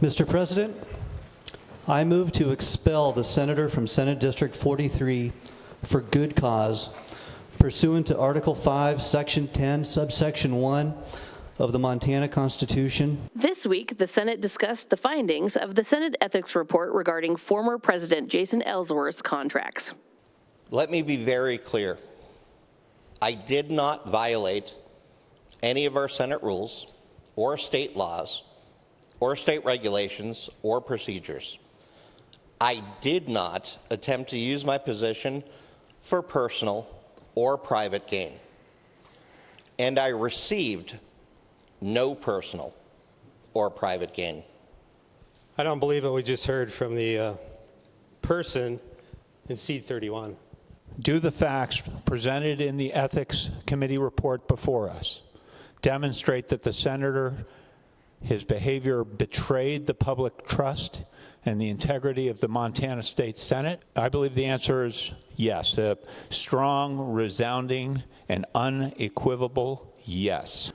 Mr. President, I move to expel the senator from Senate District 43 for good cause pursuant to Article 5, Section 10, Subsection 1 of the Montana Constitution. This week, the Senate discussed the findings of the Senate Ethics Report regarding former President Jason Ellsworth's contracts. Let me be very clear. I did not violate any of our Senate rules or state laws or state regulations or procedures. I did not attempt to use my position for personal or private gain. And I received no personal or private gain. I don't believe what we just heard from the person in seat 31. Do the facts presented in the Ethics Committee report before us demonstrate that the senator, his behavior betrayed the public trust and the integrity of the Montana State Senate? I believe the answer is yes, a strong, resounding, and unequivocal yes.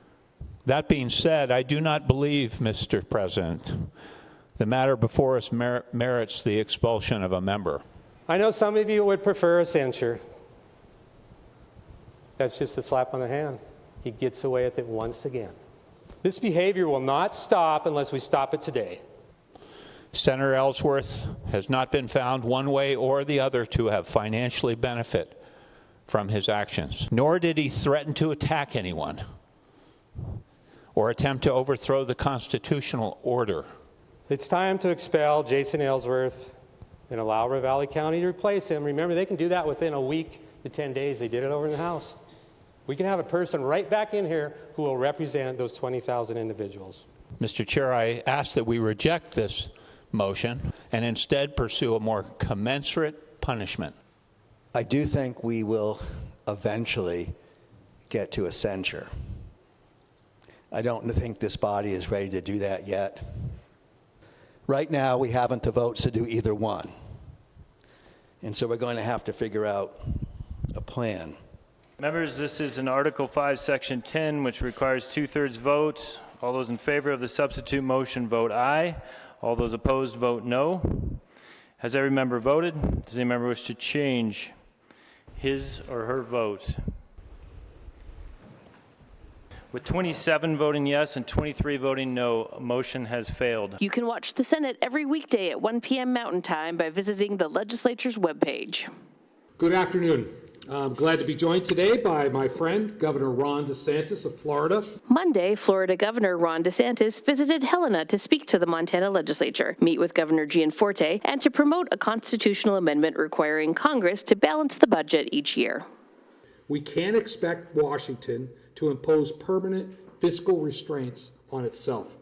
That being said, I do not believe, Mr. President, the matter before us merits the expulsion of a member. I know some of you would prefer a censure. That's just a slap on the hand. He gets away with it once again. This behavior will not stop unless we stop it today. Senator Ellsworth has not been found one way or the other to have financially benefit from his actions, nor did he threaten to attack anyone or attempt to overthrow the constitutional order. It's time to expel Jason Ellsworth and allow Ravalli County to replace him. Remember, they can do that within a week to 10 days. They did it over in the House. We can have a person right back in here who will represent those 20,000 individuals. Mr. Chair, I ask that we reject this motion and instead pursue a more commensurate punishment. I do think we will eventually get to a censure. I don't think this body is ready to do that yet. Right now, we haven't the votes to do either one. And so we're going to have to figure out a plan. Members, this is an Article 5, Section 10, which requires 2/3 vote. All those in favor of the substitute motion vote aye. All those opposed vote no. Has every member voted? Does any member wish to change his or her vote? With 27 voting yes and 23 voting no, a motion has failed. You can watch the Senate every weekday at 1 p.m. Mountain Time by visiting the legislature's webpage. Good afternoon. I'm glad to be joined today by my friend, Governor Ron DeSantis of Florida. Monday, Florida Governor Ron DeSantis visited Helena to speak to the Montana Legislature, meet with Governor Gianforte, and to promote a constitutional amendment requiring Congress to balance the budget each year. We can't expect Washington to impose permanent fiscal restraints on itself.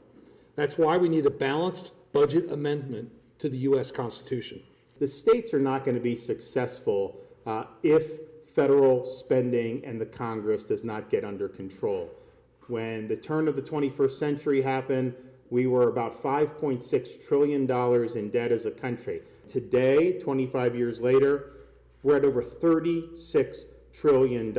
That's why we need a balanced budget amendment to the U.S. Constitution. The states are not going to be successful if federal spending and the Congress does not get under control. When the turn of the 21st century happened, we were about $5.6 trillion in debt as a country. Today, 25 years later, we're at over $36 trillion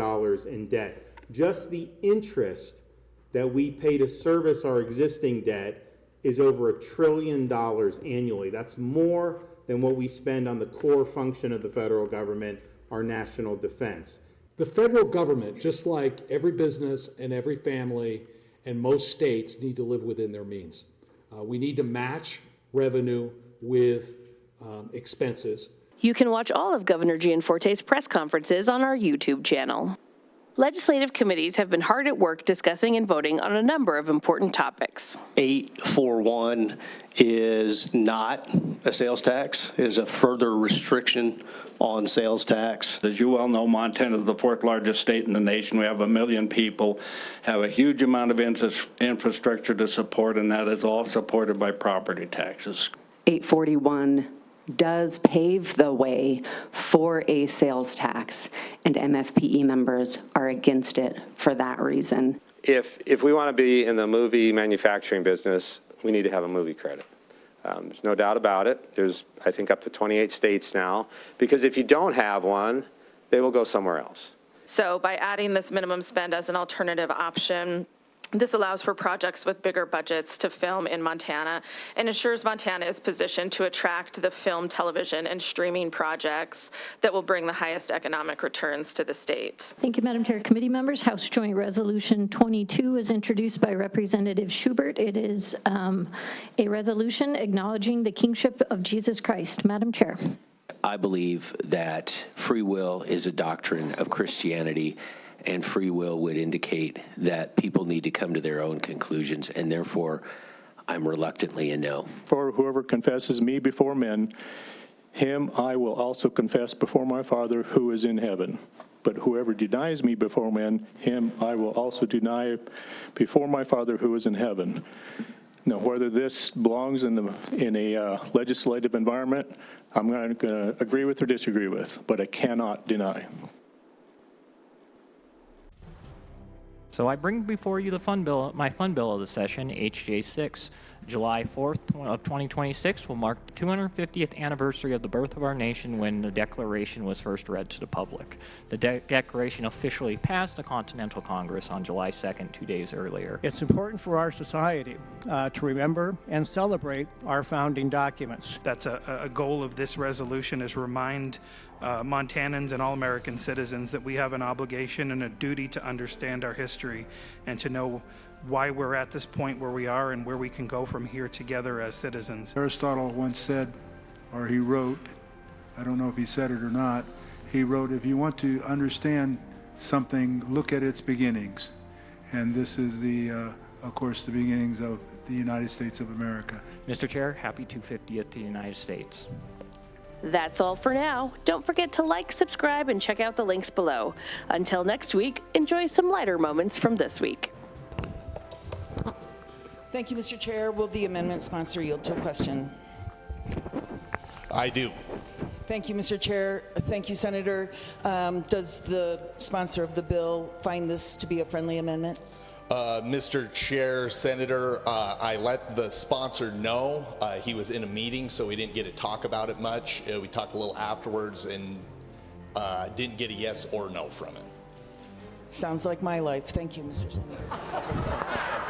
in debt. Just the interest that we pay to service our existing debt is over $1 trillion annually. That's more than what we spend on the core function of the federal government, our national defense. The federal government, just like every business and every family and most states, need to live within their means. We need to match revenue with expenses. You can watch all of Governor Gianforte's press conferences on our YouTube channel. Legislative committees have been hard at work discussing and voting on a number of important topics. 841 is not a sales tax. It is a further restriction on sales tax. As you well know, Montana is the 4th largest state in the nation. We have 1 million people, have a huge amount of infrastructure to support, and that is all supported by property taxes. 841 does pave the way for a sales tax, and MFPE members are against it for that reason. If we want to be in the movie manufacturing business, we need to have a movie credit. There's no doubt about it. There's, I think, up to 28 states now, because if you don't have one, they will go somewhere else. So by adding this minimum spend as an alternative option, This allows for projects with bigger budgets to film in Montana and ensures Montana is positioned to attract the film, television, and streaming projects that will bring the highest economic returns to the state. Thank you, Madam Chair. Committee members, House Joint Resolution 22 is introduced by Representative Schubert. It is a resolution acknowledging the kingship of Jesus Christ. Madam Chair. I believe that free will is a doctrine of Christianity, and free will would indicate that people need to come to their own conclusions, and therefore I'm reluctantly a no. For whoever confesses me before men, him I will also confess before my Father who is in heaven. But whoever denies me before men, him I will also deny before my Father who is in heaven. Now, whether this belongs in a legislative environment, I'm going to agree with or disagree with, but I cannot deny. So I bring before you the my fun bill of the session, HJ 6. July 4th of 2026 will mark the 250th anniversary of the birth of our nation when the Declaration was first read to the public. The Declaration officially passed the Continental Congress on July 2nd, 2 days earlier. It's important for our society to remember and celebrate our founding documents. That's a goal of this resolution, is remind Montanans and all American citizens that we have an obligation and a duty to understand our history and to know why we're at this point where we are and where we can go from here together as citizens. Aristotle once said, or he wrote, I don't know if he said it or not, he wrote, if you want to understand something, look at its beginnings. And this is of course, the beginnings of the United States of America. Mr. Chair, happy 250th to the United States. That's all for now. Don't forget to like, subscribe, and check out the links below. Until next week, enjoy some lighter moments from this week. Thank you, Mr. Chair. Will the amendment sponsor yield to a question? I do. Thank you, Mr. Chair. Thank you, Senator. Does the sponsor of the bill find this to be a friendly amendment? Mr. Chair, Senator, I let the sponsor know. He was in a meeting, so we didn't get to talk about it much. We talked a little afterwards and didn't get a yes or no from him. Sounds like my life. Thank you, Mr. Senator.